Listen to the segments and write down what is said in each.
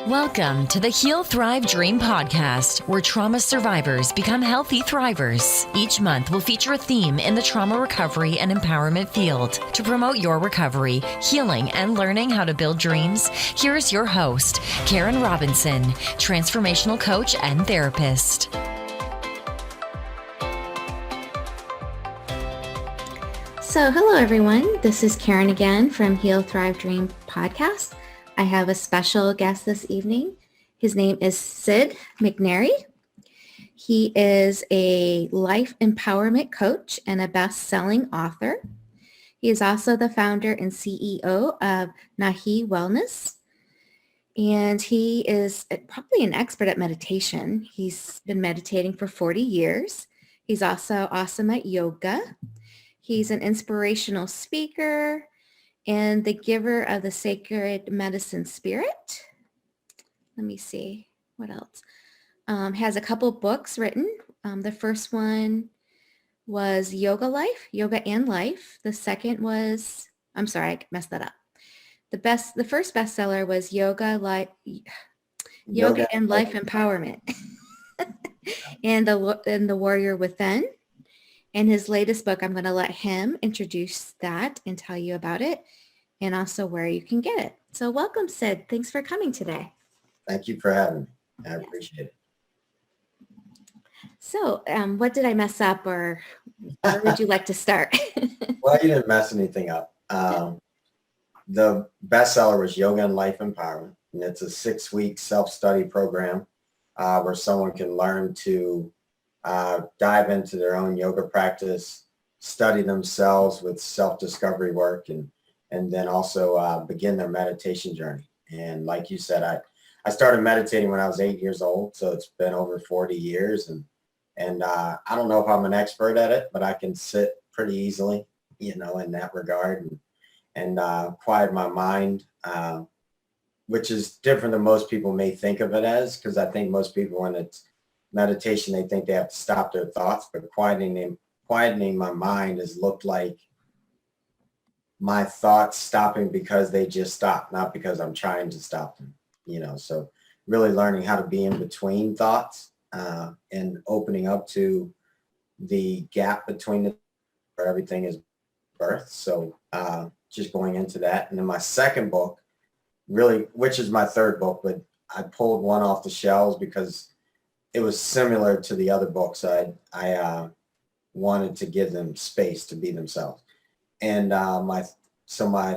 Welcome to the Heal, Thrive, Dream podcast, where trauma survivors become healthy thrivers. Each month, we'll feature a theme in the trauma recovery and empowerment field. To promote your recovery, healing, and learning how to build dreams, here's your host, Karen Robinson, transformational coach and therapist. So, hello everyone. This is Karen again from Heal, Thrive, Dream podcast. I have a special guest this evening. His name is Sid McNairy. He is a life empowerment coach and a best-selling author. He is also the founder and CEO of Nahi Wellness. And he is probably an expert at meditation. He's been meditating for 40 years. He's also awesome at yoga. He's an inspirational speaker and the giver of the sacred medicine spirit. Let me see what else. Has a couple books written. The first one was Yoga and Life. The second was, I'm sorry, I messed that up. The first bestseller was Yoga and Life Empowerment, and the Warrior Within. And his latest book, I'm going to let him introduce that and tell you about it and also where you can get it. So welcome, Sid. Thanks for coming today. Thank you for having me. I appreciate it. So what did I mess up, or where would you like to start? Well, you didn't mess anything up. The bestseller was Yoga and Life Empowerment. And it's a 6-week self-study program where someone can learn to dive into their own yoga practice, study themselves with self-discovery work, and then also begin their meditation journey. And like you said, I started meditating when I was 8 years old, so it's been over 40 years. And I don't know if I'm an expert at it, but I can sit pretty easily, in that regard, and quiet my mind, which is different than most people may think of it as, because I think most people, when it's meditation, they think they have to stop their thoughts, but quietening my mind has looked like my thoughts stopping because they just stop, not because I'm trying to stop them, so really learning how to be in between thoughts and opening up to the gap between where everything is birth. So just going into that. And then my second book, really, which is my third book, but I pulled one off the shelves because it was similar to the other books. I wanted to give them space to be themselves. And my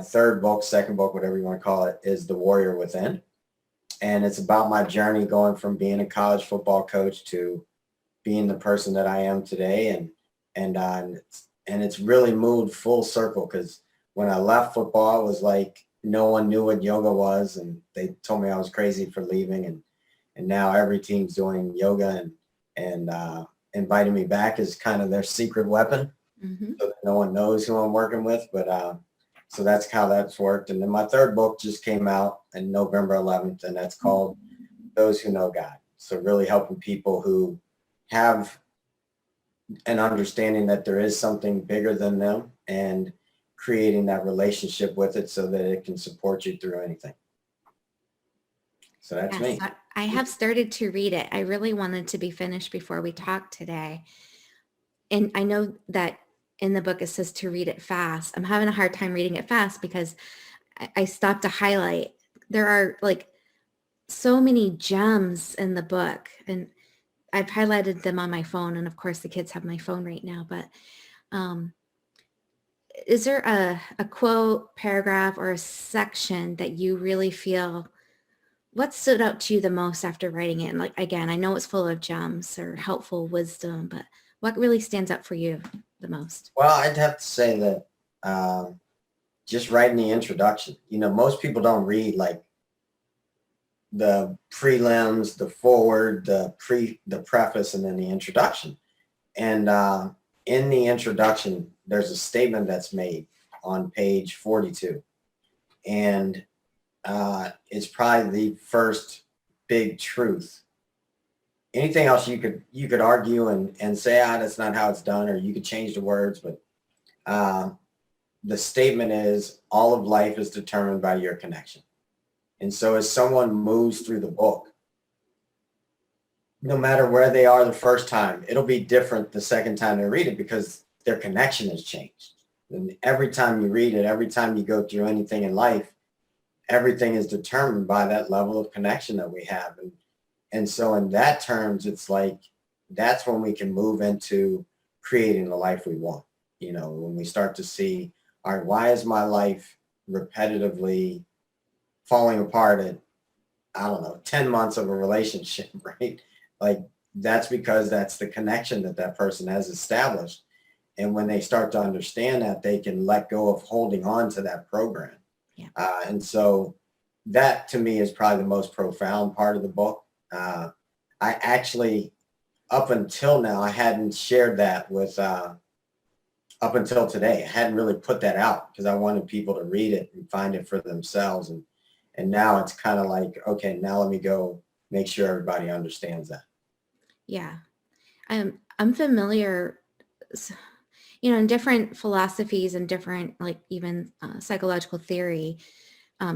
third book, second book, whatever you want to call it, is The Warrior Within. And it's about my journey going from being a college football coach to being the person that I am today. And it's really moved full circle, because when I left football, it was like no one knew what yoga was, and they told me I was crazy for leaving. And now every team's doing yoga and inviting me back is kind of their secret weapon. Mm-hmm. So that no one knows who I'm working with. But so that's how that's worked. And then my third book just came out on November 11th, and that's called Those Who Know God. So really helping people who have an understanding that there is something bigger than them and creating that relationship with it so that it can support you through anything. So that's me. I have started to read it. I really wanted to be finished before we talk today. And I know that in the book it says to read it fast. I'm having a hard time reading it fast because I stopped to highlight. There are like so many gems in the book, and I've highlighted them on my phone. And of course the kids have my phone right now, but is there a quote, paragraph, or a section that you really feel, what stood out to you the most after writing it? And like, again, I know it's full of gems or helpful wisdom, but what really stands out for you the most? Well, I'd have to say that just writing the introduction. Most people don't read like the prelims, the forward, the preface, and then the introduction. And in the introduction, there's a statement that's made on page 42. And it's probably the first big truth. Anything else you could argue and say, that's not how it's done, or you could change the words, but the statement is, all of life is determined by your connection. And so as someone moves through the book, no matter where they are the first time, it'll be different the second time they read it because their connection has changed. And every time you read it, every time you go through anything in life, everything is determined by that level of connection that we have. And so in that terms, it's like, that's when we can move into creating the life we want. You know, when we start to see, all right, why is my life repetitively falling apart at, I don't know, 10 months of a relationship, right? Like, that's because that's the connection that that person has established. And when they start to understand that, they can let go of holding on to that program. Yeah. And so that to me is probably the most profound part of the book. I actually, up until now, I hadn't shared that with, up until today, I hadn't really put that out because I wanted people to read it and find it for themselves. And now it's kind of like, okay, now let me go make sure everybody understands that. Yeah. I'm familiar, you know, in different philosophies and different, like even psychological theory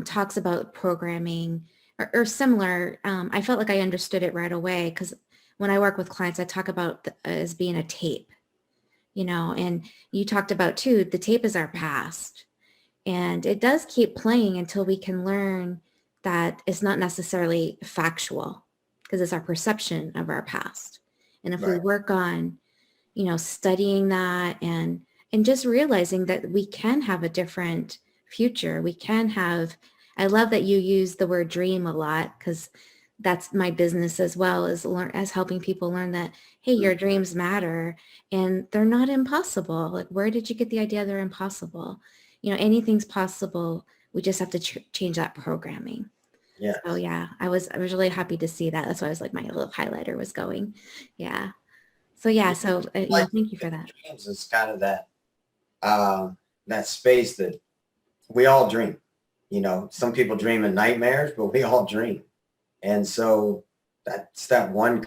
talks about programming or similar. I felt like I understood it right away because when I work with clients, I talk about as being a tape, you know, and you talked about too, the tape is our past. And it does keep playing until we can learn that it's not necessarily factual because it's our perception of our past. And if we Right. work on, you know, studying that and just realizing that we can have a different future, we can have, I love that you use the word dream a lot because that's my business as well as helping people learn that, hey, your dreams matter and they're not impossible. Like, where did you get the idea they're impossible? You know, anything's possible. We just have to change that programming. Yes. So yeah, I was really happy to see that. That's why I was like, my little highlighter was going. Yeah. So yeah, so you know, Like thank you for that. dreams is kind of that space that we all dream. You know, some people dream in nightmares, but we all dream. And so that's that one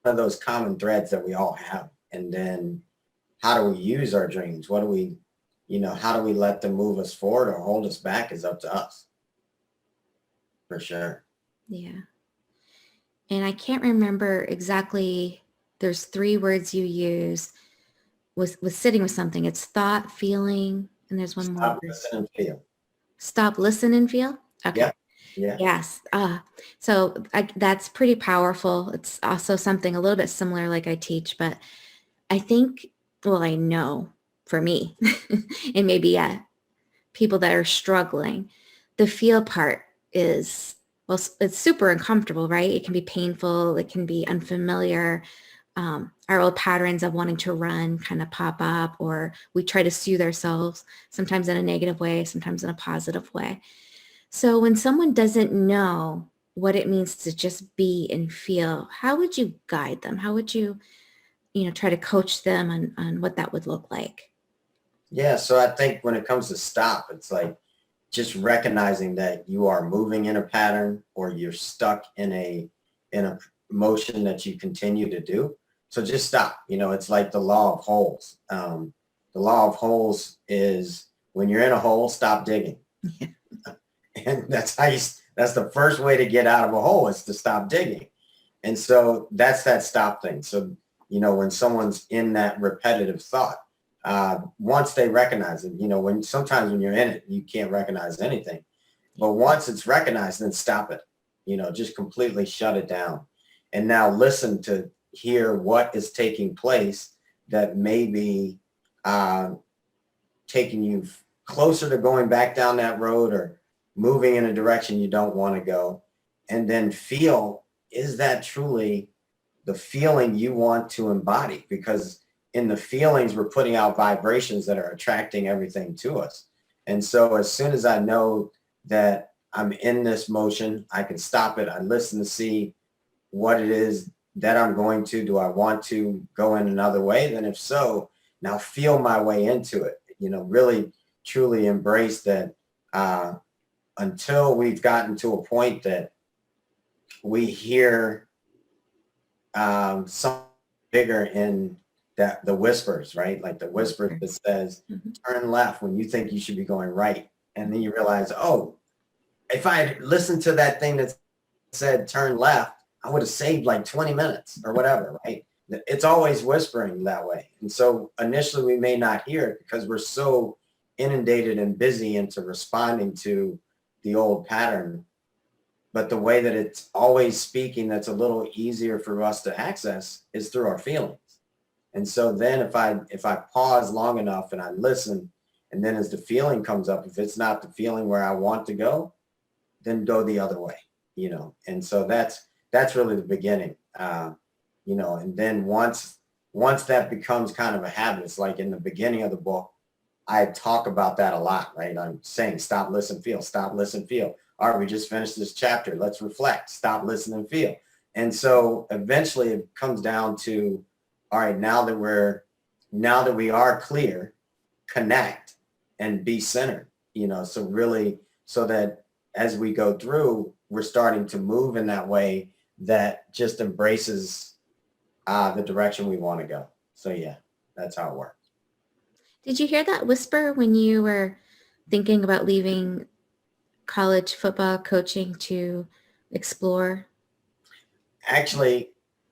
of those common threads that we all have. And then how do we use our dreams? What do we, you know, how do we let them move us forward or hold us back is up to us. For sure. Yeah. And I can't remember exactly, there's 3 words you use with sitting with something. It's thought, feeling, and there's one more Stop, word. listen, and feel. Stop, listen, and feel. Okay. Yeah. Yeah. Yes. So that's pretty powerful. It's also something a little bit similar like I teach, but I think, well, I know for me and maybe people that are struggling, the feel part is, well, it's super uncomfortable, right? It can be painful. It can be unfamiliar. Our old patterns of wanting to run kind of pop up, or we try to soothe ourselves, sometimes in a negative way, sometimes in a positive way. So when someone doesn't know what it means to just be and feel, how would you guide them? How would you, you know, try to coach them on what that would look like? Yeah. So I think when it comes to stop, it's like just recognizing that you are moving in a pattern or you're stuck in a motion that you continue to do. So just stop. You know, it's like the law of holes. The law of holes is when you're in a hole, stop digging. Yeah. And that's that's the first way to get out of a hole is to stop digging. And so that's that stop thing. So, you know, when someone's in that repetitive thought, once they recognize it, you know, sometimes when you're in it, you can't recognize anything, but once it's recognized, then stop it, you know, just completely shut it down. And now listen to hear what is taking place that may be taking you closer to going back down that road or moving in a direction you don't want to go. And then feel, is that truly the feeling you want to embody? Because in the feelings, we're putting out vibrations that are attracting everything to us. And so as soon as I know that I'm in this motion, I can stop it. I listen to see what it is that I'm going to. Do I want to go in another way? Then if so, now feel my way into it. You know, really, truly embrace that until we've gotten to a point that we hear something bigger in that the whispers, right? Like the whisper that says, turn left when you think you should be going right. And then you realize, oh, if I had listened to that thing that said turn left, I would have saved like 20 minutes or whatever, right? It's always whispering that way. And so initially we may not hear it because we're so inundated and busy into responding to the old pattern. But the way that it's always speaking that's a little easier for us to access is through our feelings. And so then if I pause long enough and I listen, and then as the feeling comes up, if it's not the feeling where I want to go, then go the other way, And so that's really the beginning, And then once that becomes kind of a habit, it's like in the beginning of the book, I talk about that a lot, right? I'm saying stop, listen, feel, stop, listen, feel. All right, we just finished this chapter. Let's reflect, stop, listen, and feel. And so eventually it comes down to, all right, now that we are clear, connect and be centered, so really so that as we go through, we're starting to move in that way that just embraces the direction we want to go. So yeah, that's how it works. Did you hear that whisper when you were thinking about leaving college football coaching to explore? Actually,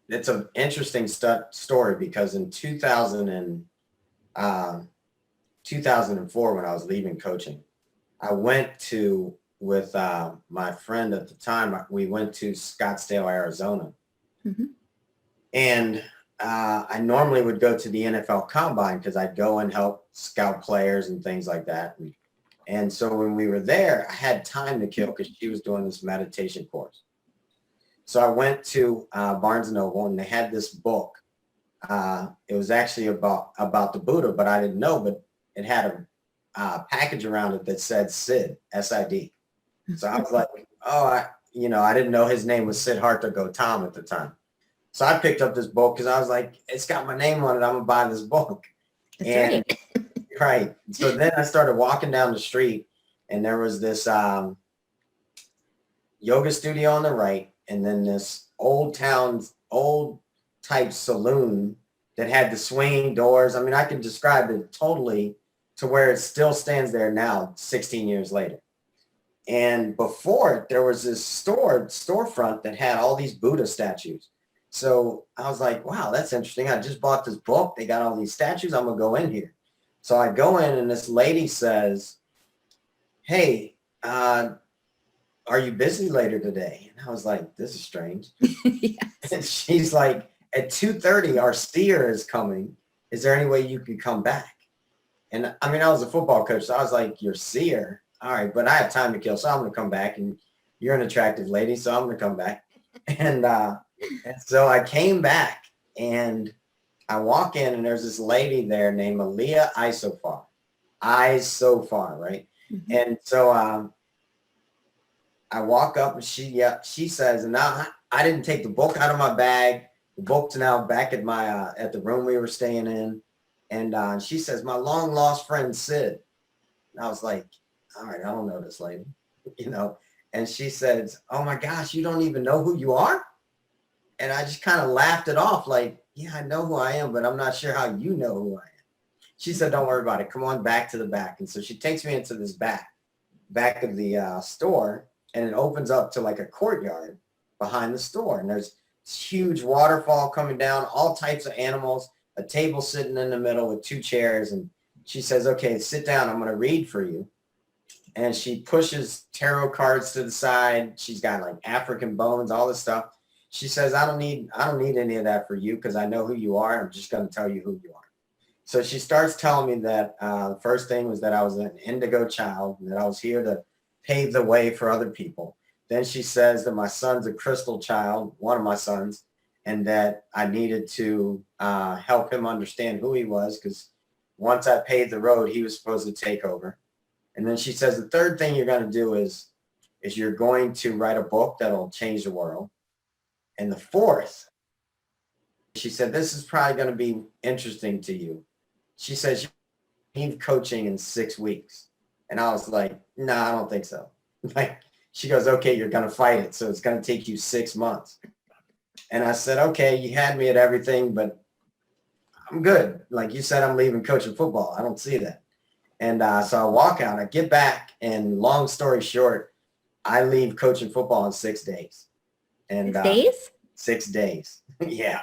it's an interesting story because in 2004, when I was leaving coaching, I went with my friend at the time, we went to Scottsdale, Arizona. Mm-hmm. And I normally would go to the NFL Combine because I'd go and help scout players and things like that. And so when we were there, I had time to kill because she was doing this meditation course. So I went to Barnes & Noble, and they had this book. It was actually about the Buddha, but I didn't know, but it had a package around it that said Sid, S-I-D. So I was like, I didn't know his name was Siddhartha Gautama at the time. So I picked up this book because I was like, it's got my name on it. I'm going to buy this book. That's right. Right. So then I started walking down the street, and there was this yoga studio on the right, and then this old type saloon that had the swinging doors. I mean, I can describe it totally to where it still stands there now, 16 years later. And before it, there was this storefront that had all these Buddha statues. So I was like, wow, that's interesting. I just bought this book. They got all these statues. I'm going to go in here. So I go in, and this lady says, hey, are you busy later today? And I was like, this is strange. Yes. And she's like, at 2:30, our seer is coming. Is there any way you could come back? And I mean, I was a football coach, so I was like, your seer? All right, but I have time to kill, so I'm going to come back. And you're an attractive lady, so I'm going to come back. And so I came back, and I walk in, and there's this lady there named Aliyah Isofar. Eyes so far, right? Mm-hmm. And so I walk up, and she says, and now I didn't take the book out of my bag. The book's now back at my at the room we were staying in. And she says, my long lost friend, Sid. And I was like, all right, I don't know this lady, And she says, oh my gosh, you don't even know who you are? And I just kind of laughed it off like, yeah, I know who I am, but I'm not sure how you know who I am. She said, don't worry about it. Come on back to the back. And so she takes me into this back of the store, and it opens up to like a courtyard behind the store. And there's this huge waterfall coming down, all types of animals, a table sitting in the middle with 2 chairs. And she says, okay, sit down. I'm going to read for you. And she pushes tarot cards to the side. She's got like African bones, all this stuff. She says, I don't need any of that for you because I know who you are. I'm just going to tell you who you are. So she starts telling me that the first thing was that I was an indigo child, and that I was here to pave the way for other people. Then she says that my son's a crystal child, one of my sons, and that I needed to help him understand who he was because once I paved the road, he was supposed to take over. And then she says the third thing you're going to do is you're going to write a book that'll change the world. And the fourth, she said, this is probably going to be interesting to you. She says, you need coaching in 6 weeks. And I was like, no, I don't think so. Like, she goes, okay, you're going to fight it. So it's going to take you 6 months. And I said, okay, you had me at everything, but I'm good. Like you said, I'm leaving coaching football. I don't see that. And so I walk out, I get back, and long story short, I leave coaching football in 6 days. And 6 days? 6 days. Yeah.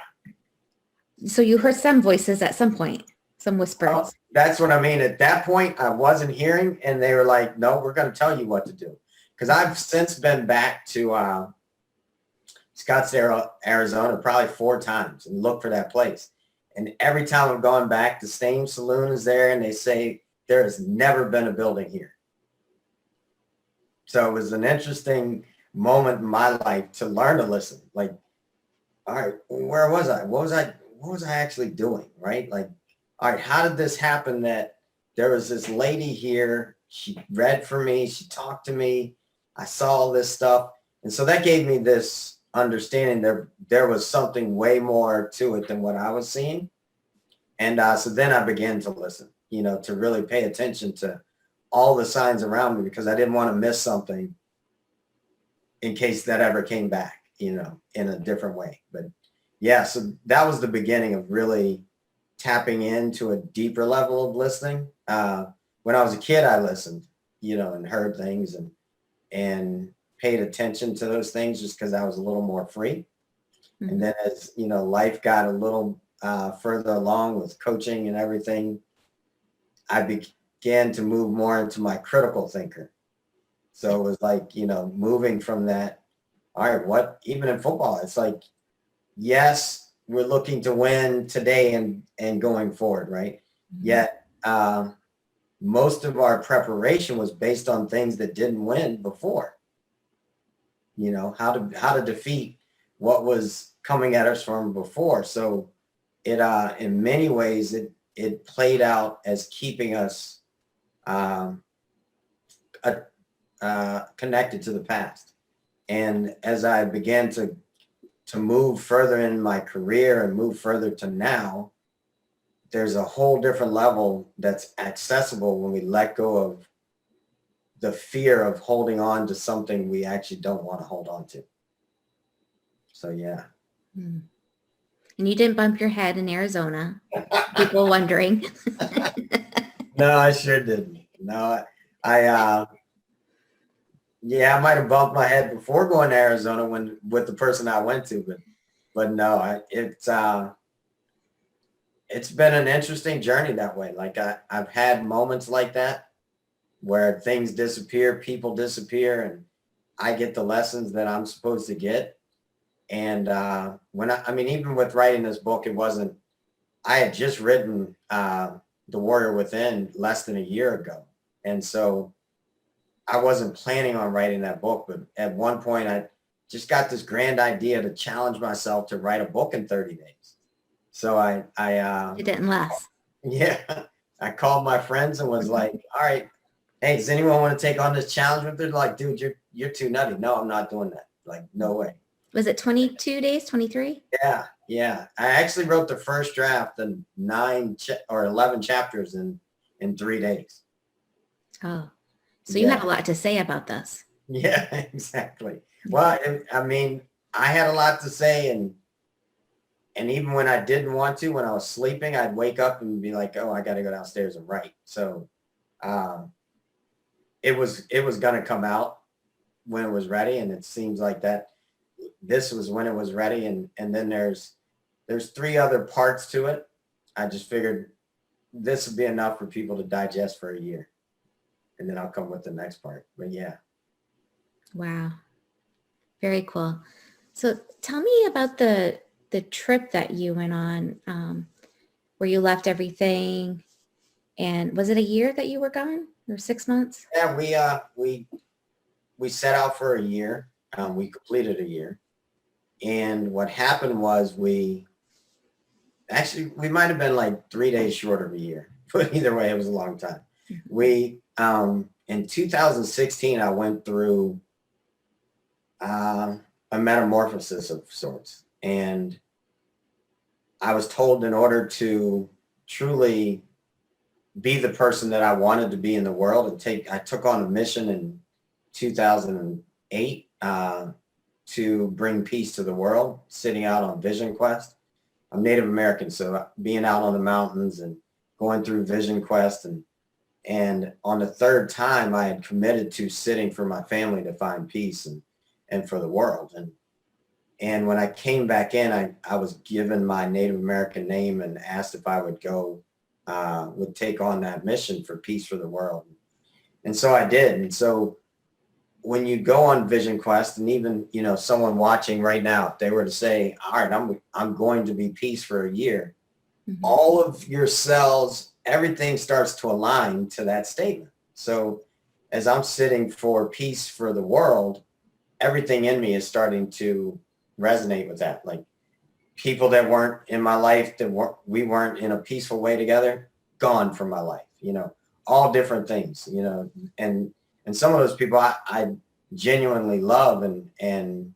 So you heard some voices at some point, some whispers. Well, that's what I mean. At that point, I wasn't hearing, and they were like, no, we're going to tell you what to do. Because I've since been back to Scottsdale, Arizona, probably 4 times and looked for that place. And every time I've gone back, the same saloon is there, and they say there has never been a building here. So it was an interesting moment in my life to learn to listen. Like, all right, where was I? What was I actually doing? Right? Like, all right, how did this happen that there was this lady here? She read for me. She talked to me. I saw all this stuff. And so that gave me this understanding there was something way more to it than what I was seeing. And so then I began to listen, to really pay attention to all the signs around me, because I didn't want to miss something in case that ever came back, in a different way. But yeah, so that was the beginning of really tapping into a deeper level of listening. When I was a kid, I listened, and heard things and paid attention to those things just because I was a little more free. Mm-hmm. And then as, life got a little further along with coaching and everything, I began to move more into my critical thinker. So it was like, moving from that, all right, even in football, it's like, yes, we're looking to win today and going forward, right? Mm-hmm. Yet most of our preparation was based on things that didn't win before. How to defeat what was coming at us from before. So it in many ways it played out as keeping us connected to the past. And as I began to move further in my career and move further to now, there's a whole different level that's accessible when we let go of the fear of holding on to something we actually don't want to hold on to. So, yeah. And you didn't bump your head in Arizona. People wondering. No, I sure didn't. No, I might have bumped my head before going to Arizona with the person I went to, but no, it's been an interesting journey that way. Like I've had moments like that where things disappear, people disappear, and I get the lessons that I'm supposed to get. And even with writing this book, I had just written The Warrior Within less than a year ago. And so I wasn't planning on writing that book, but at one point I just got this grand idea to challenge myself to write a book in 30 days. So it didn't last. Yeah. I called my friends and was like, all right, hey, does anyone want to take on this challenge with it? Like, dude, you're too nutty. No, I'm not doing that. Like, no way. Was it 22 days, 23? Yeah. I actually wrote the first draft in 11 chapters in 3 days. Oh, so you had a lot to say about this. Yeah, exactly. Well, I had a lot to say, and even when I didn't want to, when I was sleeping, I'd wake up and be like, oh, I got to go downstairs and write. So it was going to come out when it was ready. And it seems like this was when it was ready. And then there's 3 other parts to it. I just figured this would be enough for people to digest for a year. And then I'll come with the next part. But yeah. Wow. Very cool. So tell me about the trip that you went on, where you left everything. And was it a year that you were gone, or 6 months? Yeah, we set out for a year. We completed a year. And what happened was we might have been like 3 days short of a year, but either way, it was a long time. We, in 2016, I went through a metamorphosis of sorts. And I was told in order to truly be the person that I wanted to be in the world, I took on a mission in 2008 to bring peace to the world, sitting out on Vision Quest. I'm Native American, so being out on the mountains and going through Vision Quest And on the third time, I had committed to sitting for my family to find peace and for the world. And when I came back in, I was given my Native American name and asked if I would would take on that mission for peace for the world. And so I did. And so when you go on Vision Quest, and even, someone watching right now, if they were to say, all right, I'm going to be peace for a year, all of your cells, everything starts to align to that statement. So as I'm sitting for peace for the world, everything in me is starting to resonate with that. Like people that weren't in my life, we weren't in a peaceful way together, gone from my life, all different things, and some of those people I genuinely love and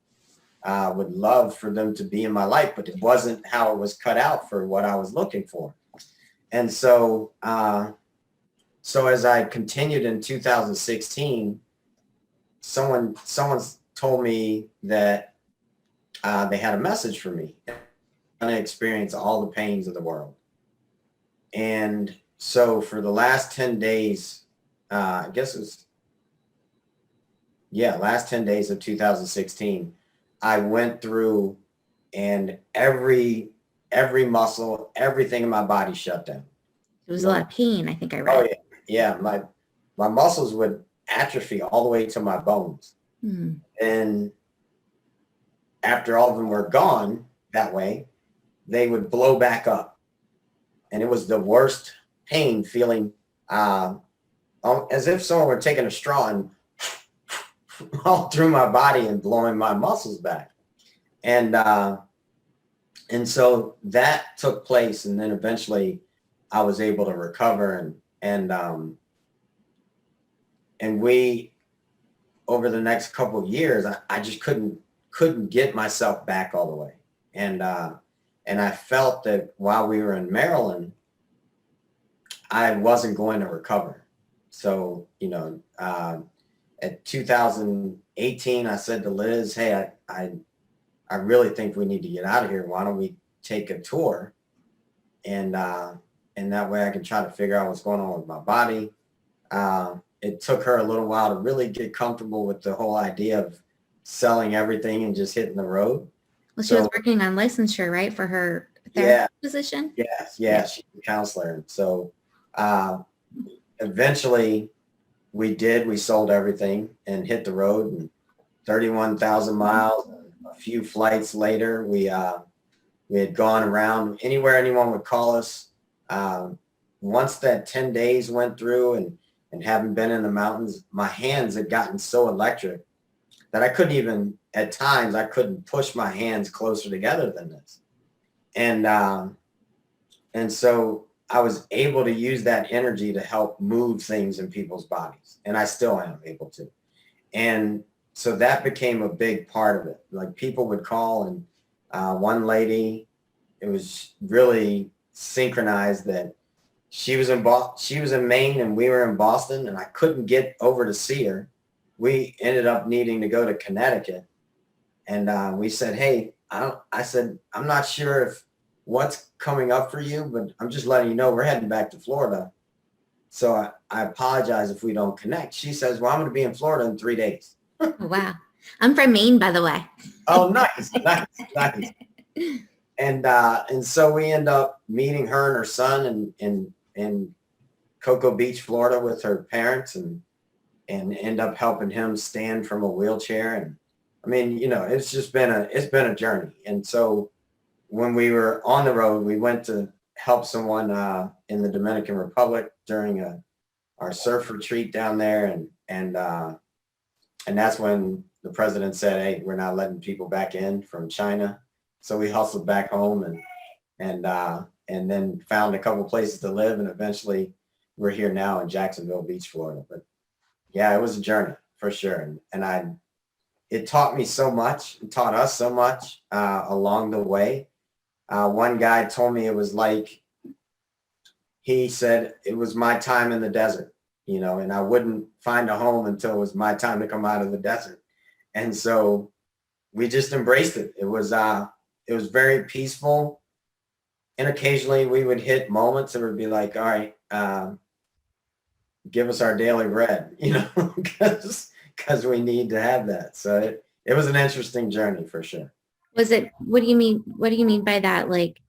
would love for them to be in my life, but it wasn't how it was cut out for what I was looking for. And so, so as I continued in 2016, someone told me that they had a message for me. I'm going to experience all the pains of the world. And so for the last 10 days, I guess it was, last 10 days of 2016, I went through and every muscle, everything in my body shut down. It was a lot of pain, I think I read. Oh yeah. My muscles would atrophy all the way to my bones. And after all of them were gone that way, they would blow back up. And it was the worst pain, feeling as if someone were taking a straw and all through my body and blowing my muscles back. And so that took place. And then eventually I was able to recover and we, over the next couple of years, I just couldn't get myself back all the way. And I felt that while we were in Maryland, I wasn't going to recover. So, at 2018, I said to Liz, hey, I really think we need to get out of here. Why don't we take a tour? And that way I can try to figure out what's going on with my body. It took her a little while to really get comfortable with the whole idea of selling everything and just hitting the road. Well, she was working on licensure, right, for her therapy position? Yeah, she's a counselor. And so eventually we sold everything and hit the road, and 31,000 miles, a few flights later, we had gone around anywhere anyone would call us. Once that 10 days went through and having been in the mountains, my hands had gotten so electric that I couldn't push my hands closer together than this. And so I was able to use that energy to help move things in people's bodies. And I still am able to. And so that became a big part of it. Like people would call, and one lady, it was really synchronized that she was in Maine and we were in Boston, and I couldn't get over to see her. We ended up needing to go to Connecticut. And we said, hey, I said, I'm not sure if what's coming up for you, but I'm just letting you know we're heading back to Florida. So I apologize if we don't connect. She says, well, I'm going to be in Florida in 3 days. Oh, wow. I'm from Maine, by the way. Oh, nice. And so we end up meeting her and her son in Cocoa Beach, Florida with her parents, and end up helping him stand from a wheelchair. And I mean, it's been a journey. And so when we were on the road, we went to help someone in the Dominican Republic during our surf retreat down there. And that's when the president said, hey, we're not letting people back in from China. So we hustled back home and then found a couple places to live. And eventually we're here now in Jacksonville Beach, Florida. But yeah, it was a journey for sure. And it taught me so much, it taught us so much along the way. One guy told me it was like, he said it was my time in the desert, and I wouldn't find a home until it was my time to come out of the desert. And so we just embraced it. It was very peaceful. And occasionally we would hit moments that would be like, all right, give us our daily bread, because we need to have that. So it was an interesting journey for sure. Was it, what do you mean? What do you mean by that? Like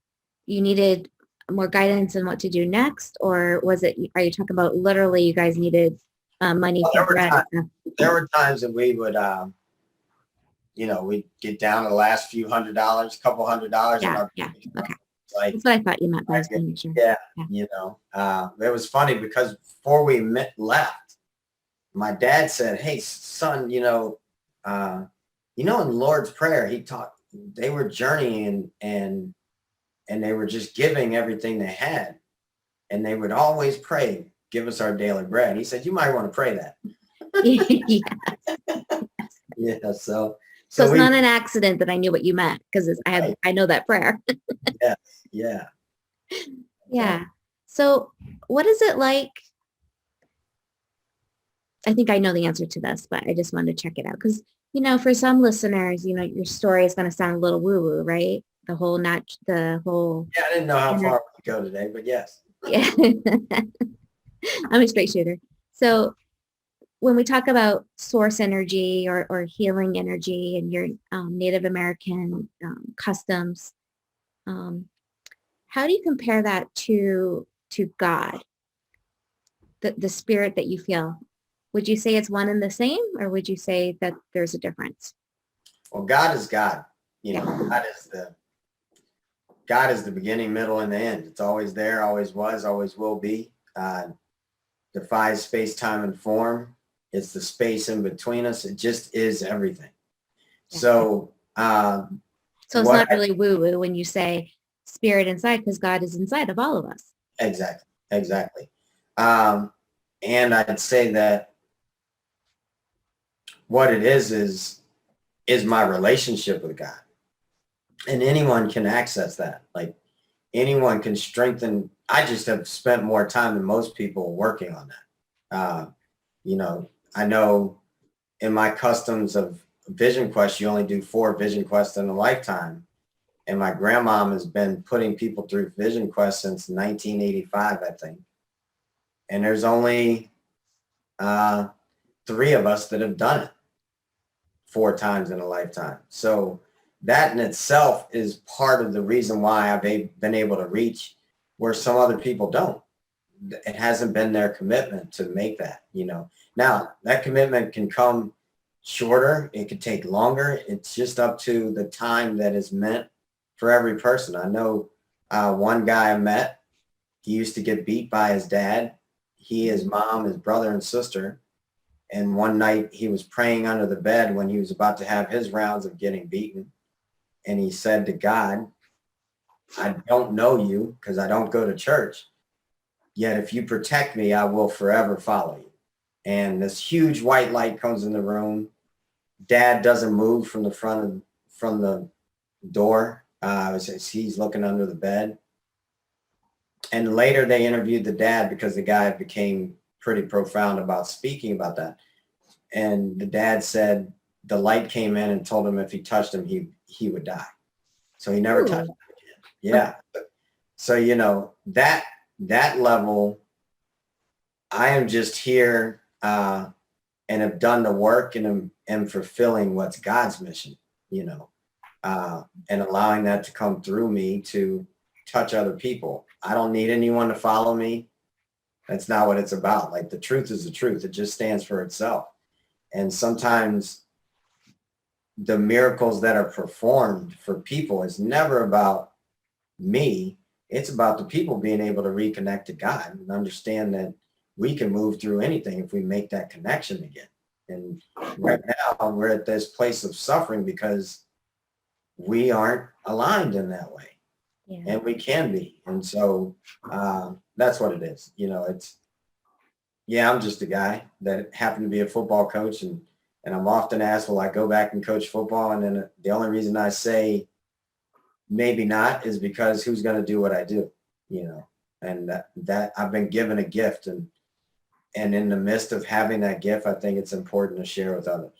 you needed more guidance on what to do next? Or was it, are you talking about literally you guys needed money Well, for bread? there were times that we would, we'd get down to the last few $100s, couple $100 in Yeah. our Yeah. Okay. like, That's what I thought you meant. But I was making sure. yeah, Yeah. it was funny because before we left, my dad said, "Hey, son, in the Lord's Prayer, they were journeying and they were just giving everything they had, and they would always pray, 'Give us our daily bread.'" He said, "You might want to pray that." Yeah. Yeah, So it's not an accident that I knew what you meant because I know that prayer. yeah. Yeah. So what is it like? I think I know the answer to this, but I just wanted to check it out because, for some listeners, your story is going to sound a little woo-woo, right? The whole. Yeah, I didn't know how far we could go today, but yes. Yeah. I'm a straight shooter. So when we talk about source energy or healing energy and your Native American customs, how do you compare that to God, the spirit that you feel? Would you say it's one and the same, or would you say that there's a difference? Well, God is God. Yeah. God is the beginning, middle, and the end. It's always there, always was, always will be. Defies space, time, and form. It's the space in between us. It just is everything. Yeah. So it's not really woo-woo when you say spirit inside, because God is inside of all of us. Exactly. And I'd say that what it is my relationship with God. And anyone can access that. Like anyone can strengthen. I just have spent more time than most people working on that. I know in my customs of Vision Quest, you only do 4 Vision Quests in a lifetime. And my grandmom has been putting people through Vision Quest since 1985, I think. And there's only 3 of us that have done it 4 times in a lifetime. So that in itself is part of the reason why I've been able to reach where some other people don't. It hasn't been their commitment to make that, Now, that commitment can come shorter. It could take longer. It's just up to the time that is meant for every person. I know one guy I met, he used to get beat by his dad. He, his mom, his brother, and sister. And one night he was praying under the bed when he was about to have his rounds of getting beaten. And he said to God, "I don't know you because I don't go to church. Yet if you protect me, I will forever follow you." And this huge white light comes in the room. Dad doesn't move from the door. He's looking under the bed. And later they interviewed the dad because the guy became pretty profound about speaking about that. And the dad said the light came in and told him if he touched him, he would die. So he never touched him again. Yeah. So, that level, I am just here and have done the work and am fulfilling what's God's mission, and allowing that to come through me to touch other people. I don't need anyone to follow me. That's not what it's about. Like the truth is the truth. It just stands for itself. And sometimes the miracles that are performed for people is never about me. It's about the people being able to reconnect to God and understand that we can move through anything if we make that connection again. And right now we're at this place of suffering because we aren't aligned in that way. Yeah. And we can be. And so that's what it is. I'm just a guy that happened to be a football coach, and I'm often asked, will I go back and coach football? And then the only reason I say maybe not is because who's going to do what I do, and that I've been given a gift, and in the midst of having that gift, I think it's important to share with others.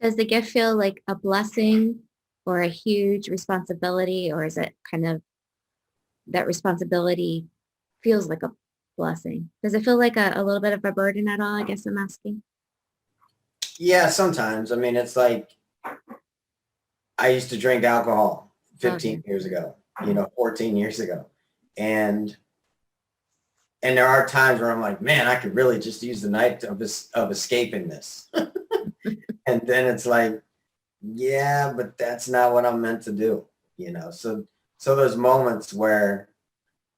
Does the gift feel like a blessing or a huge responsibility, or is it kind of that responsibility feels like a blessing? Does it feel like a little bit of a burden at all? I guess I'm asking. Yeah, sometimes. I mean, it's like I used to drink alcohol Oh, 15 years ago, 14 years ago. And there are times where I'm like, man, I could really just use the night of escaping this. And then it's like, yeah, but that's not what I'm meant to do, So there's moments where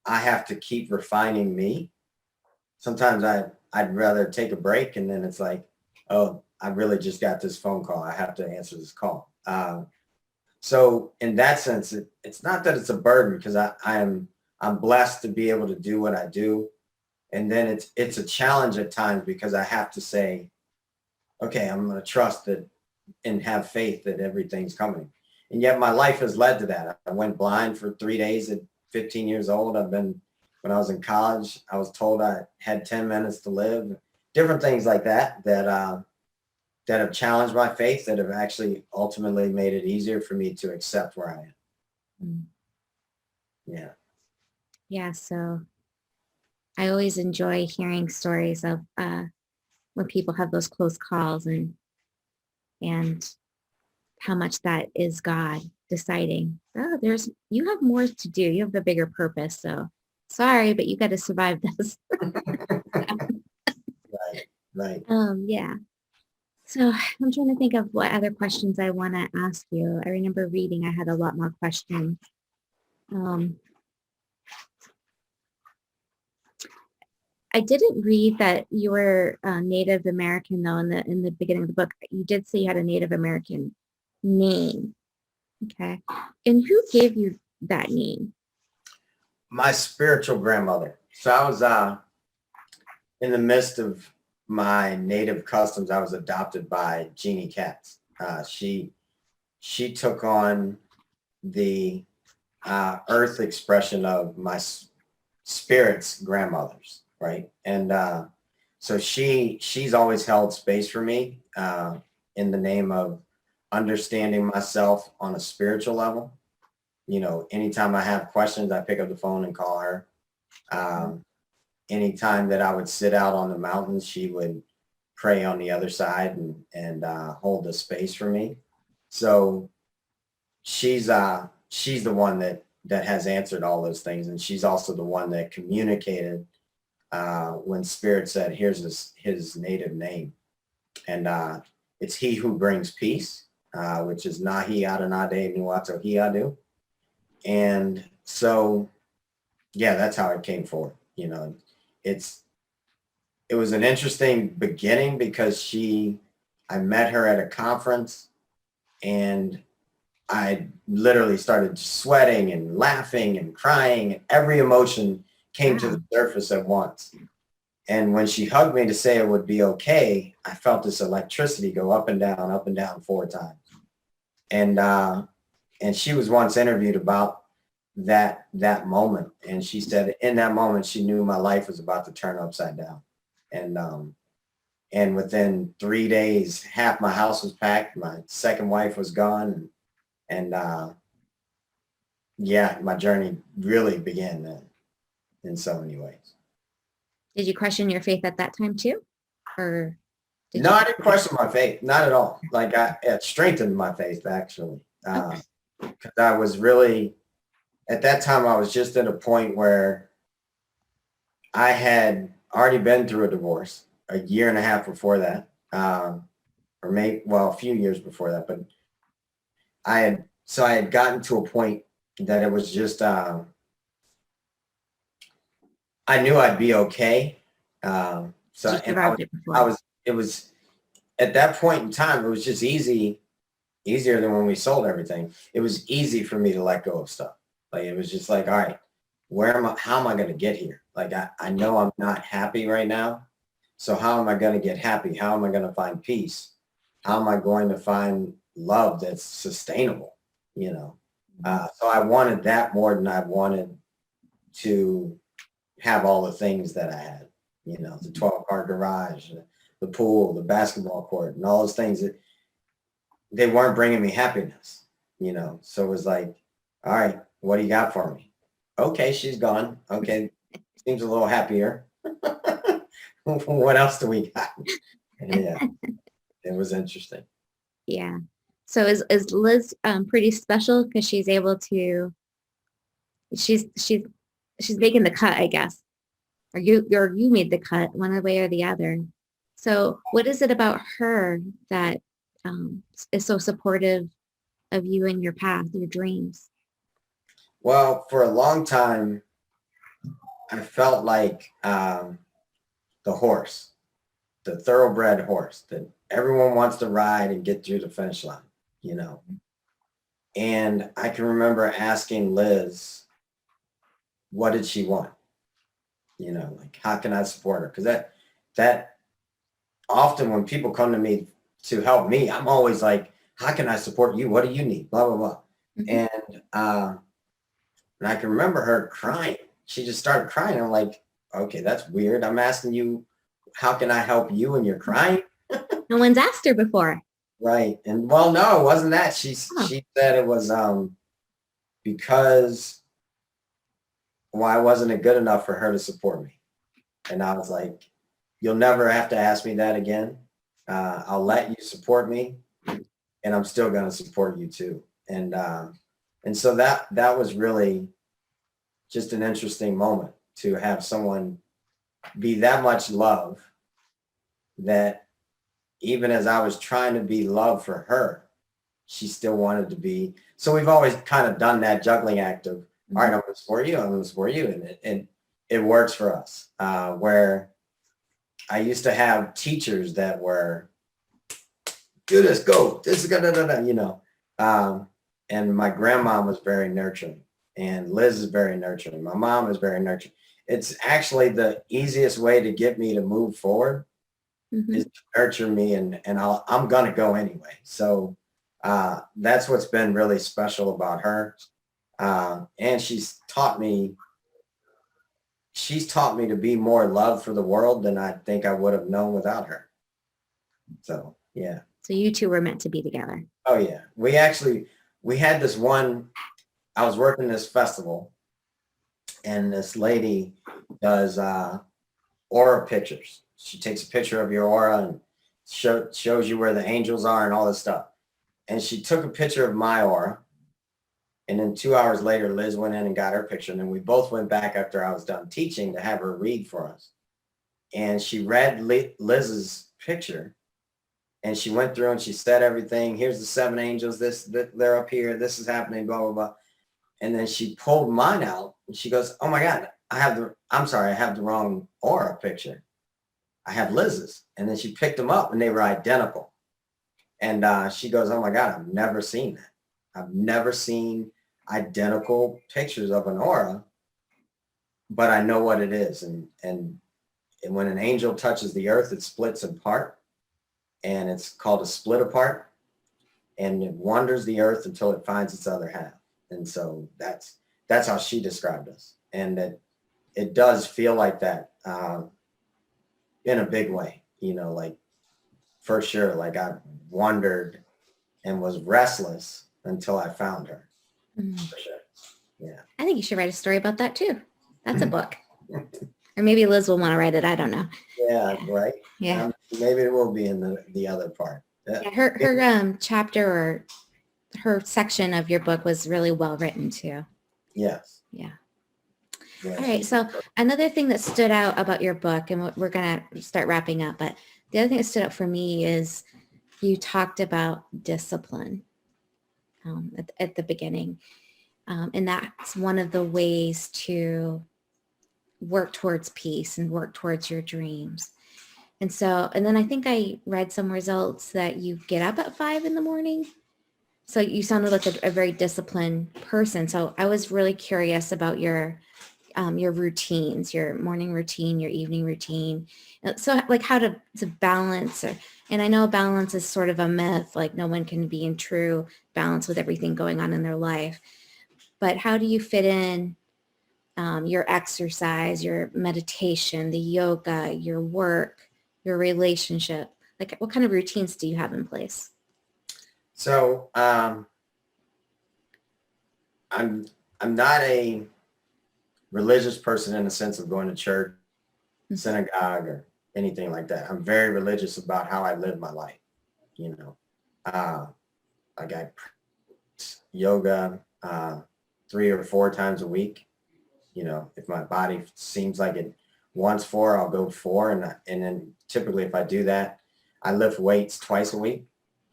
I have to keep refining me. Sometimes I'd rather take a break, and then it's like, oh, I really just got this phone call. I have to answer this call. So in that sense, it's not that it's a burden, because I'm blessed to be able to do what I do. And then it's a challenge at times, because I have to say, okay, I'm going to trust that and have faith that everything's coming. And yet my life has led to that. I went blind for 3 days at 15 years old. When I was in college, I was told I had 10 minutes to live. Different things like that have challenged my faith, that have actually ultimately made it easier for me to accept where I am. Mm. Yeah. Yeah. So I always enjoy hearing stories of when people have those close calls and how much that is God deciding, oh, you have more to do. You have a bigger purpose. So sorry, but you got to survive this. Right. Yeah. So I'm trying to think of what other questions I want to ask you. I remember reading, I had a lot more questions. I didn't read that you were Native American, though. In the beginning of the book, you did say you had a Native American name. Okay, and who gave you that name? My spiritual grandmother. So I was in the midst of my native customs. I was adopted by Jeannie Katz. She took on the earth expression of my spirit's grandmothers, right? And so she's always held space for me in the name of understanding myself on a spiritual level. Anytime I have questions, I pick up the phone and call her. Anytime that I would sit out on the mountains, she would pray on the other side and hold the space for me. So she's the one that has answered all those things, and she's also the one that communicated when Spirit said, "Here's his native name," and it's He who brings peace, which is Nahi Adonade Nuato Hiadu. And so, yeah, that's how it came forth. It was an interesting beginning, because I met her at a conference, and I literally started sweating and laughing and crying, and every emotion came to the surface at once. And when she hugged me to say it would be okay, I felt this electricity go up and down 4 times. And she was once interviewed about that moment, and she said in that moment she knew my life was about to turn upside down. And within 3 days, half my house was packed. My second wife was gone, and yeah, my journey really began then, in so many ways. Did you question your faith at that time too, or No, I didn't question my faith, not at all. Like it strengthened my faith, actually, Okay. because I was really, at that time, I was just at a point where I had already been through a divorce a year and a half before that, or maybe, well, a few years before that. But I had gotten to a point that it was just, I knew I'd be okay. So You and survived it before. it was at that point in time, it was just easier than when we sold everything. It was easy for me to let go of stuff. Like, it was just like, all right, how am I going to get here? Like, I know I'm not happy right now. So how am I going to get happy? How am I going to find peace? How am I going to find love that's sustainable? So I wanted that more than I wanted to have all the things that I had, the 12-car garage, the pool, the basketball court, and all those things that they weren't bringing me happiness, So it was like, all right, what do you got for me? Okay, she's gone. Okay, seems a little happier. What else do we got? Yeah, it was interesting. Yeah. So is Liz pretty special because she's able to she's making the cut, I guess, or you made the cut one way or the other. So what is it about her that is so supportive of you and your path, your dreams? Well, for a long time, I felt like the horse, the thoroughbred horse that everyone wants to ride and get through the finish line, you know. And I can remember asking Liz, what did she want? You know, like, how can I support her? Because that often when people come to me to help me, I'm always like, how can I support you? What do you need? Blah, blah, blah. Mm-hmm. And I can remember her crying. She just started crying. I'm like, okay, that's weird. I'm asking you, how can I help you? And you're crying? No one's asked her before. Right. And well, no, it wasn't that. She said it was because why wasn't it good enough for her to support me? And I was like, you'll never have to ask me that again. I'll let you support me, and I'm still going to support you too. And so that was really just an interesting moment to have someone be that much love that even as I was trying to be love for her, she still wanted to be. So we've always kind of done that juggling act of, all right, I'm going to support you, I'm going to support you. And it works for us. Where I used to have teachers that were, do this, go, this is gonna, you know. And my grandma was very nurturing, and Liz is very nurturing. My mom is very nurturing. It's actually the easiest way to get me to move forward is to nurture me, and I'm gonna go anyway. So that's what's been really special about her. And she's taught me to be more love for the world than I think I would have known without her. So yeah. So you two were meant to be together. Oh yeah. We had this one, I was working this festival, and this lady does aura pictures. She takes a picture of your aura and shows you where the angels are and all this stuff. And she took a picture of my aura. And then 2 hours later, Liz went in and got her picture. And then we both went back after I was done teaching to have her read for us. And she read Liz's picture. And she went through and she said everything. Here's the 7 angels. They're up here. This is happening, blah, blah, blah. And then she pulled mine out and she goes, oh my God, I have the wrong aura picture. I have Liz's. And then she picked them up and they were identical. And she goes, oh my God, I've never seen that. I've never seen identical pictures of an aura, but I know what it is. And when an angel touches the earth, it splits apart. And it's called a split apart, and it wanders the earth until it finds its other half. And so that's how she described us. And it does feel like that in a big way, you know, like for sure. Like I wandered and was restless until I found her. For sure. Yeah. I think you should write a story about that too. That's a book. Or maybe Liz will want to write it. I don't know. Yeah, right. Yeah. Maybe it will be in the other part. Yeah, her chapter or her section of your book was really well written too. Yes. Yeah. All right. So another thing that stood out about your book, and we're going to start wrapping up, but the other thing that stood out for me is you talked about discipline at the beginning. And that's one of the ways to work towards peace and work towards your dreams. And then I think I read some results that you get up at 5 a.m. So you sounded like a very disciplined person. So I was really curious about your routines, your morning routine, your evening routine. So like how to balance, and I know balance is sort of a myth, like no one can be in true balance with everything going on in their life. But how do you fit in your exercise, your meditation, the yoga, your work, your relationship? Like what kind of routines do you have in place? So I'm not a religious person in the sense of going to church synagogue or anything like that. I'm very religious about how I live my life. You know, like I practice yoga 3 or 4 times a week. You know, if my body seems like it wants 4, I'll go 4. And then typically if I do that, I lift weights twice a week.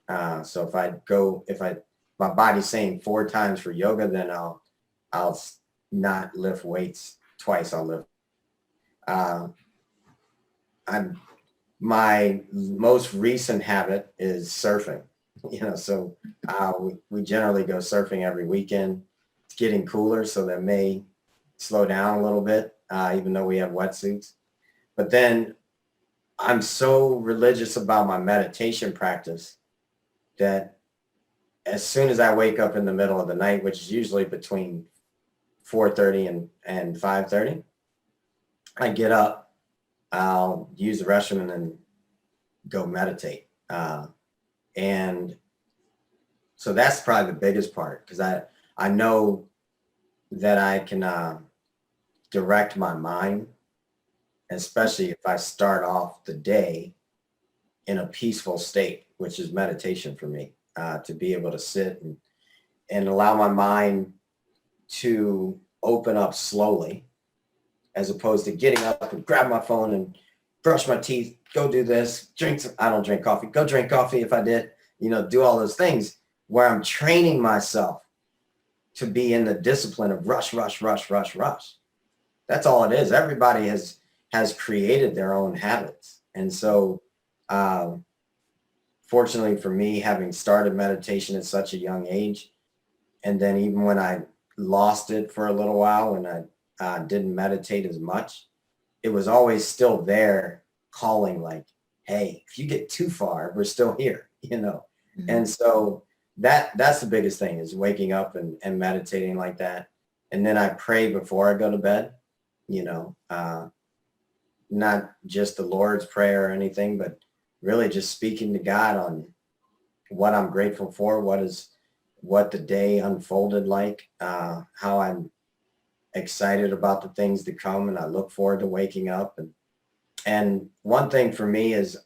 So if my body's saying 4 times for yoga, then I'll not lift weights twice. I'll lift. My most recent habit is surfing. You know, so we generally go surfing every weekend. It's getting cooler, so that may slow down a little bit, even though we have wetsuits. But then I'm so religious about my meditation practice that as soon as I wake up in the middle of the night, which is usually between 4:30 and 5:30, I get up, I'll use the restroom and then go meditate. And so that's probably the biggest part, because I know that I can direct my mind, especially if I start off the day in a peaceful state, which is meditation for me, to be able to sit and allow my mind to open up slowly, as opposed to getting up and grab my phone and brush my teeth, go do this, I don't drink coffee, go drink coffee if I did, do all those things, where I'm training myself to be in the discipline of rush, rush, rush, rush, rush. That's all it is. Everybody has created their own habits. And so fortunately for me, having started meditation at such a young age, and then even when I lost it for a little while and I didn't meditate as much, it was always still there calling, like, hey, if you get too far, we're still here, Mm-hmm. And so that's the biggest thing, is waking up and meditating like that. And then I pray before I go to bed, not just the Lord's Prayer or anything, but really just speaking to God on what I'm grateful for, what the day unfolded like, how I'm excited about the things to come, and I look forward to waking up. And one thing for me is,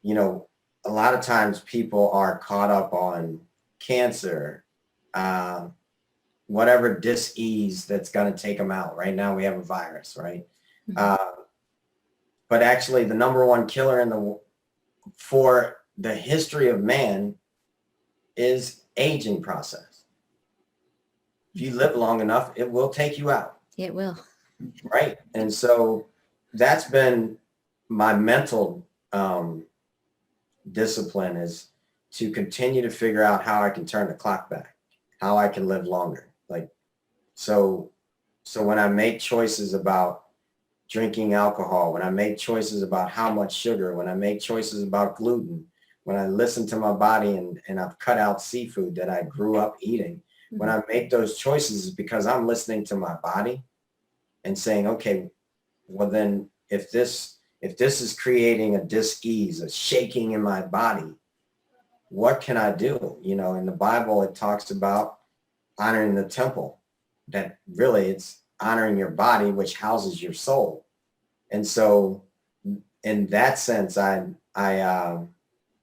a lot of times people are caught up on cancer, whatever dis-ease that's going to take them out. Right now we have a virus, right? Mm-hmm. But actually the number one killer for the history of man is aging process. If you live long enough, it will take you out. It will. Right. And so that's been my mental discipline, is to continue to figure out how I can turn the clock back, how I can live longer. Like, so when I make choices about drinking alcohol, when I make choices about how much sugar, when I make choices about gluten, when I listen to my body and I've cut out seafood that I grew up eating, mm-hmm. when I make those choices, is because I'm listening to my body and saying, okay, well then if this is creating a dis-ease, a shaking in my body, what can I do? In the Bible, it talks about honoring the temple, that really it's honoring your body, which houses your soul. And so in that sense,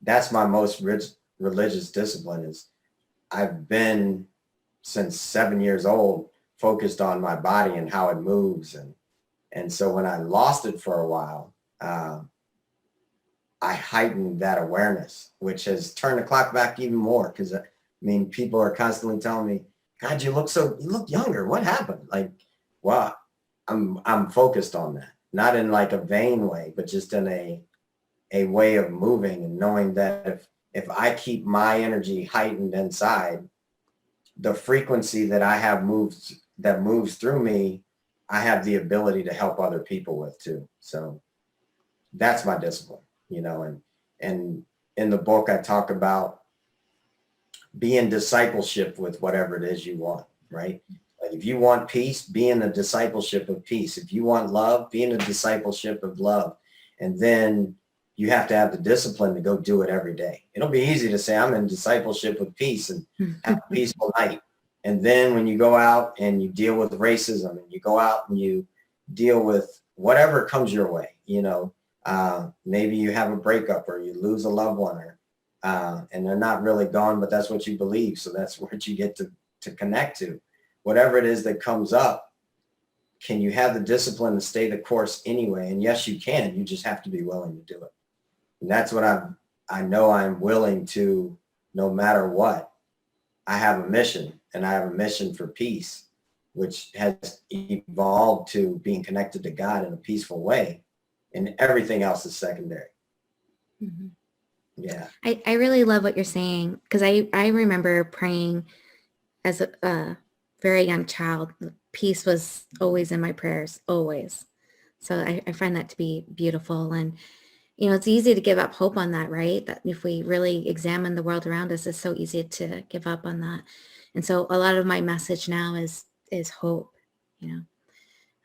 that's my most religious discipline, is I've been, since 7 years old, focused on my body and how it moves. And so when I lost it for a while, I heightened that awareness, which has turned the clock back even more. Because people are constantly telling me, God, you look younger. What happened? Like, well, I'm focused on that, not in like a vain way, but just in a way of moving, and knowing that if I keep my energy heightened inside, the frequency that I have that moves through me, I have the ability to help other people with too. So that's my discipline, and in the book, I talk about be in discipleship with whatever it is you want, right? Like, if you want peace, be in the discipleship of peace. If you want love, be in the discipleship of love. And then you have to have the discipline to go do it every day. It'll be easy to say, I'm in discipleship of peace and have a peaceful night. And then when you go out and you deal with racism, and you go out and you deal with whatever comes your way, maybe you have a breakup or you lose a loved one, or and they're not really gone, but that's what you believe. So that's what you get to connect to. Whatever it is that comes up, can you have the discipline to stay the course anyway? And yes, you can. You just have to be willing to do it. And that's what I know I'm willing to, no matter what. I have a mission, and I have a mission for peace, which has evolved to being connected to God in a peaceful way, and everything else is secondary. Mm-hmm. Yeah. I really love what you're saying, because I remember praying as a very young child. Peace was always in my prayers, always. So I find that to be beautiful. And, it's easy to give up hope on that, right? That if we really examine the world around us, it's so easy to give up on that. And so a lot of my message now is hope.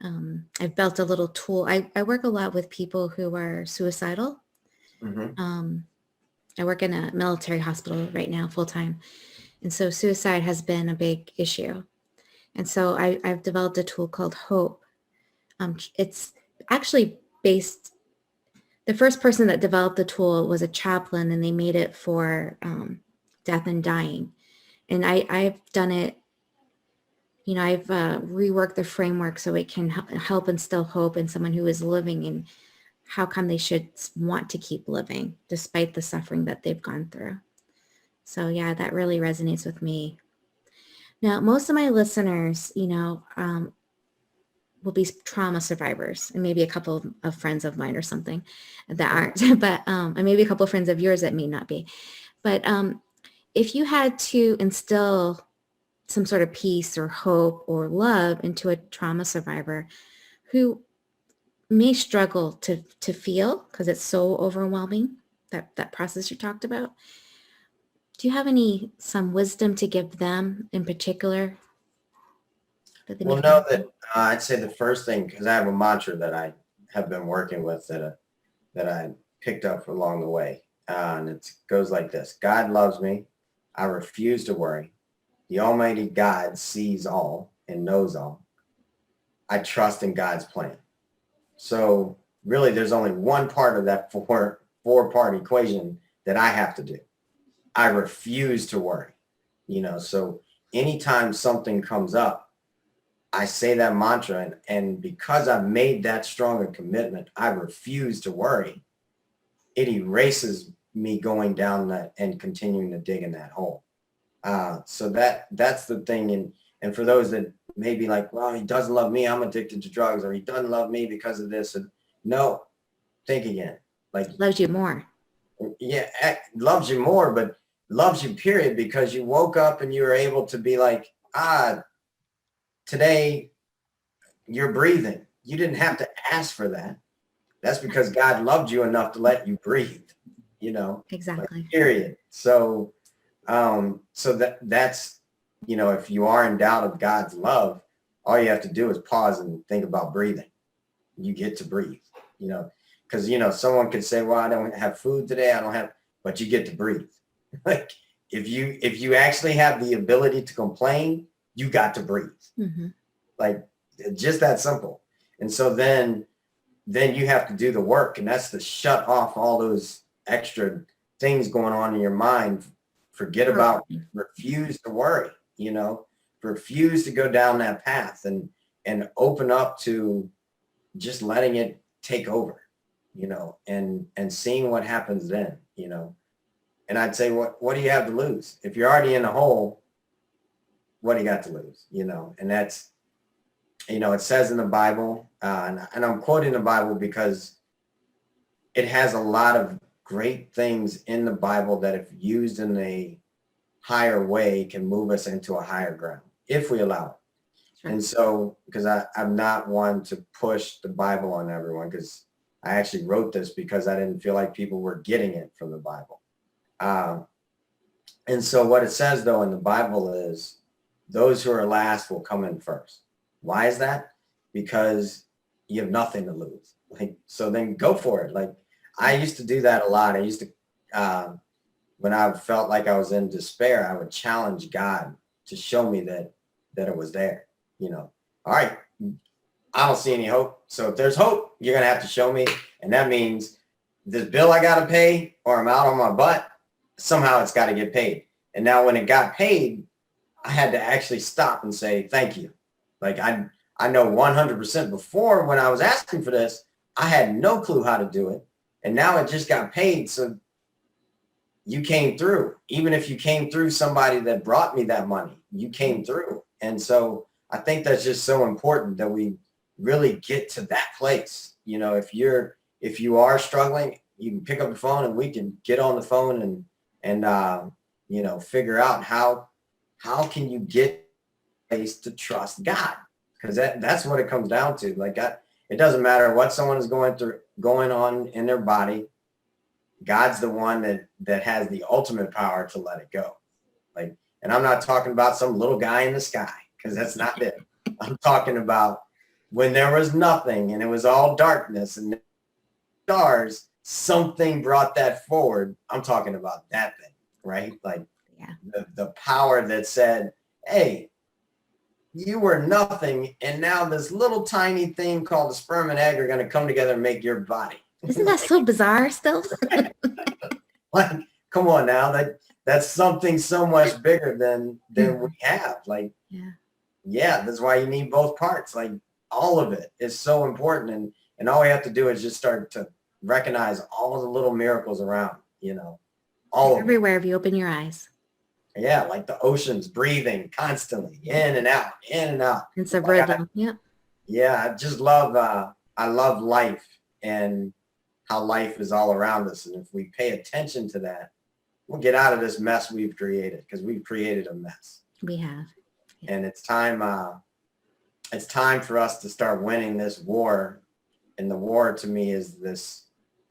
I've built a little tool. I work a lot with people who are suicidal. Mm-hmm. I work in a military hospital right now, full time. And so suicide has been a big issue. And so I've developed a tool called Hope. It's actually based, the first person that developed the tool was a chaplain, and they made it for death and dying. And I've done it, I've reworked the framework so it can help instill hope in someone who is living, and how come they should want to keep living despite the suffering that they've gone through. So yeah, that really resonates with me. Now, most of my listeners, will be trauma survivors, and maybe a couple of friends of mine or something that aren't, but and maybe a couple of friends of yours that may not be. But if you had to instill some sort of peace or hope or love into a trauma survivor who may struggle to feel, because it's so overwhelming, that process you talked about, do you have some wisdom to give them in particular? Well, know that I'd say the first thing, because I have a mantra that I have been working with that I picked up along the way. And it goes like this: God loves me. I refuse to worry. The Almighty God sees all and knows all. I trust in God's plan. So really, there's only one part of that four-part equation that I have to do. I refuse to worry. So anytime something comes up, I say that mantra, and because I've made that strong a commitment, I refuse to worry. It erases me going down that and continuing to dig in that hole. So that's the thing. And for those that may be like, well, he doesn't love me, I'm addicted to drugs, or he doesn't love me because of this. And no, think again. Like, loves you more. Yeah, loves you more, but loves you, period, because you woke up and you were able to be like, today you're breathing. You didn't have to ask for that. That's because God loved you enough to let you breathe, Exactly. like, period. So that's, if you are in doubt of God's love, all you have to do is pause and think about breathing. You get to breathe, because, someone could say, well, I don't have food today. But you get to breathe. Like, if you actually have the ability to complain, you got to breathe. Mm-hmm. Like, just that simple. And so then you have to do the work, and that's to shut off all those extra things going on in your mind. Forget about, refuse to worry, refuse to go down that path, and open up to just letting it take over, and seeing what happens then, And I'd say, what do you have to lose? If you're already in the hole, what do you got to lose? And that's, it says in the Bible, and I'm quoting the Bible because it has a lot of great things in the Bible that, if used in a higher way, can move us into a higher ground if we allow it. Sure. And so, because I'm not one to push the Bible on everyone, because I actually wrote this because I didn't feel like people were getting it from the Bible. And so what it says, though, in the Bible is, those who are last will come in first. Why is that? Because you have nothing to lose. Like, so then go for it. Like, I used to do that a lot. I used to, when I felt like I was in despair, I would challenge God to show me that it was there. All right, I don't see any hope. So if there's hope, you're going to have to show me. And that means this bill I got to pay or I'm out on my butt, somehow it's got to get paid. And now when it got paid, I had to actually stop and say, thank you. Like I know 100% before when I was asking for this, I had no clue how to do it. And now it just got paid. So you came through. Even if you came through somebody that brought me that money, you came through. And so I think that's just so important that we really get to that place. You know, if you are struggling, you can pick up the phone and we can get on the phone and you know, figure out how can you get a place to trust God? Because that's what it comes down to. Like it doesn't matter what someone is going on in their body. God's the one that has the ultimate power to let it go. Like, and I'm not talking about some little guy in the sky, because that's not it. I'm talking about when there was nothing and it was all darkness and stars, something brought that forward. I'm talking about that thing, right? Like the power that said, hey, you were nothing, and now this little tiny thing called the sperm and egg are going to come together and make your body. Isn't that so bizarre still? Like, come on now, that's something so much bigger than we have. Like, yeah, that's why you need both parts. Like, all of it is so important, and all we have to do is just start to recognize all the little miracles around, you know, all everywhere if you open your eyes. Yeah, like the oceans breathing constantly, in and out, in and out. It's a rhythm. Yeah, I just love I love life and how life is all around us. And if we pay attention to that, we'll get out of this mess we've created, because we've created a mess. We have. Yeah. And it's time for us to start winning this war. And the war to me is this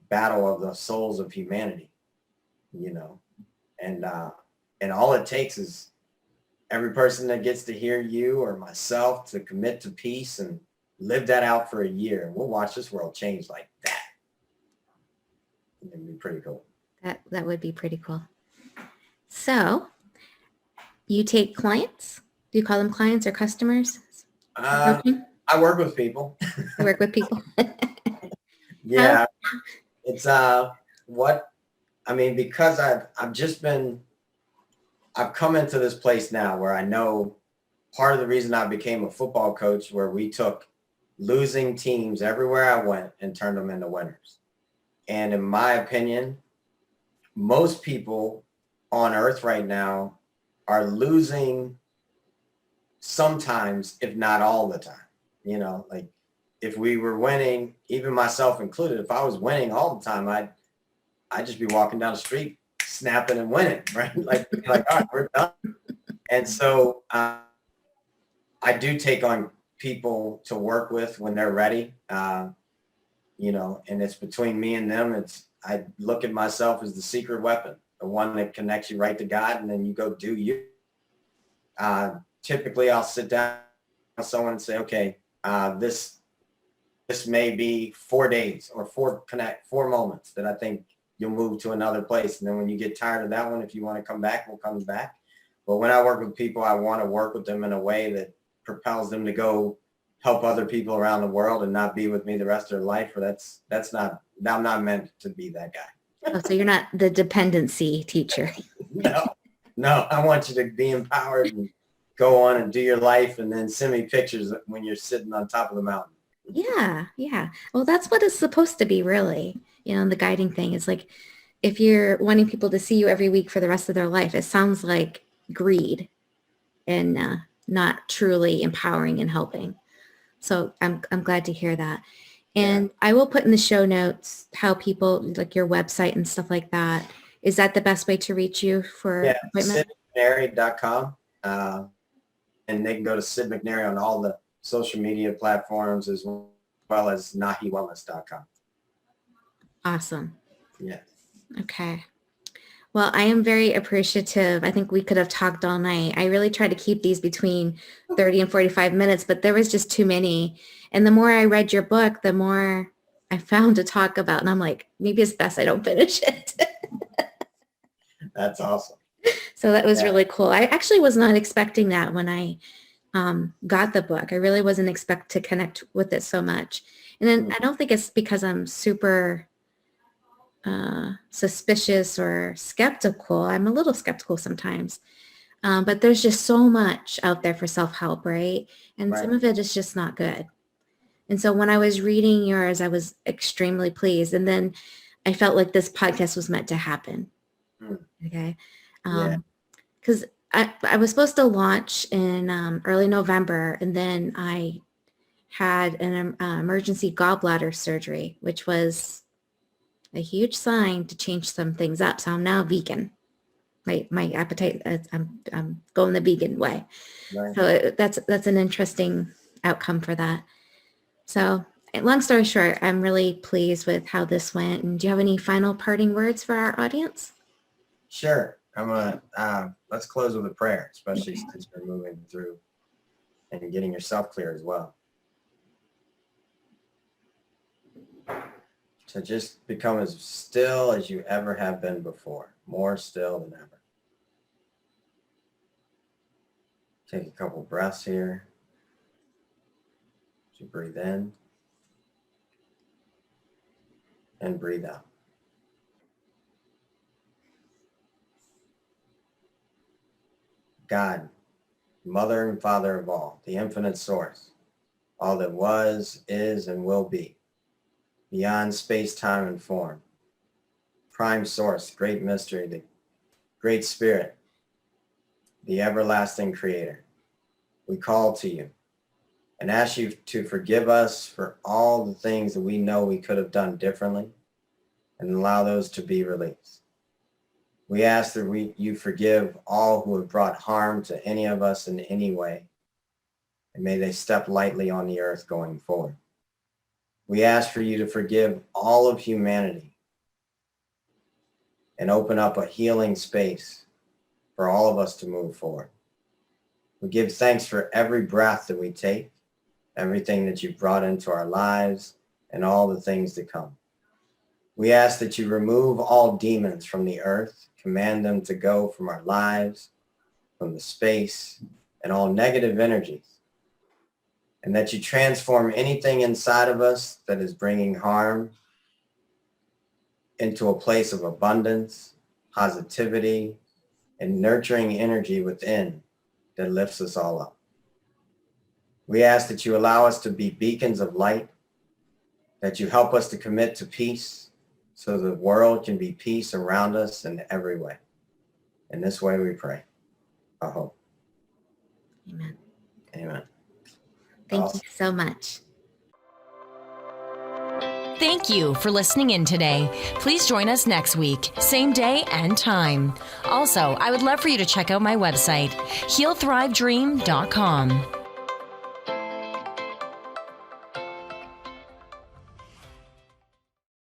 battle of the souls of humanity, you know, and all it takes is every person that gets to hear you or myself to commit to peace and live that out for a year. And we'll watch this world change like that. It'd be pretty cool. That would be pretty cool. So you take clients? Do you call them clients or customers? I work with people. I work with people. Yeah. It's because I've come into this place now where I know part of the reason I became a football coach, where we took losing teams everywhere I went and turned them into winners. And in my opinion, most people on earth right now are losing sometimes, if not all the time. You know, like if we were winning, even myself included, if I was winning all the time, I'd just be walking down the street snapping and winning, right? Like all right, we're done. And so I do take on people to work with when they're ready, you know, and it's between me and them. I look at myself as the secret weapon, the one that connects you right to God, and then you go do you. Typically, I'll sit down with someone and say, okay, this may be 4 days or four moments that I think you'll move to another place. And then when you get tired of that one, if you want to come back, we'll come back. But when I work with people, I want to work with them in a way that propels them to go help other people around the world and not be with me the rest of their life. Or I'm not meant to be that guy. Oh, so you're not the dependency teacher. No, I want you to be empowered and go on and do your life, and then send me pictures when you're sitting on top of the mountain. Yeah. Well, that's what it's supposed to be, really. You know, the guiding thing is like, if you're wanting people to see you every week for the rest of their life, it sounds like greed and not truly empowering and helping. So I'm glad to hear that. And I will put in the show notes how people, like your website and stuff like that. Is that the best way to reach you for appointment? SidMcNairy.com. And they can go to Sid McNairy on all the social media platforms, as well as NahiWellness.com. Awesome. Yeah. Okay. Well, I am very appreciative. I think we could have talked all night. I really tried to keep these between 30 and 45 minutes, but there was just too many. And the more I read your book, the more I found to talk about. And I'm like, maybe it's best I don't finish it. That's awesome. So that was really cool. I actually was not expecting that when I got the book. I really wasn't expect to connect with it so much. And then I don't think it's because I'm super suspicious or skeptical. I'm a little skeptical sometimes. But there's just so much out there for self-help, right? And Right. some of it is just not good. And so when I was reading yours, I was extremely pleased. And then I felt like this podcast was meant to happen. Okay. Yeah. Because I was supposed to launch in early November, and then I had an emergency gallbladder surgery, which was a huge sign to change some things up. So I'm now vegan. My appetite, I'm going the vegan way. Right. So that's an interesting outcome for that. So long story short, I'm really pleased with how this went. And do you have any final parting words for our audience? Sure. Let's close with a prayer, especially since you're moving through and getting yourself clear as well. To just become as still as you ever have been before, more still than ever. Take a couple breaths here. As you breathe in and breathe out. God, Mother and Father of all, the infinite source, all that was, is, and will be, beyond space, time, and form, prime source, great mystery, the great spirit, the everlasting creator. We call to you and ask you to forgive us for all the things that we know we could have done differently and allow those to be released. We ask that you forgive all who have brought harm to any of us in any way, and may they step lightly on the earth going forward. We ask for you to forgive all of humanity and open up a healing space for all of us to move forward. We give thanks for every breath that we take, everything that you've brought into our lives, and all the things to come. We ask that you remove all demons from the earth, command them to go from our lives, from the space, and all negative energies, and that you transform anything inside of us that is bringing harm into a place of abundance, positivity, and nurturing energy within that lifts us all up. We ask that you allow us to be beacons of light, that you help us to commit to peace so the world can be peace around us in every way. In this way we pray. I hope. Amen. Amen. Thank you so much. Thank you for listening in today. Please join us next week, same day and time. Also, I would love for you to check out my website, healthrivedream.com.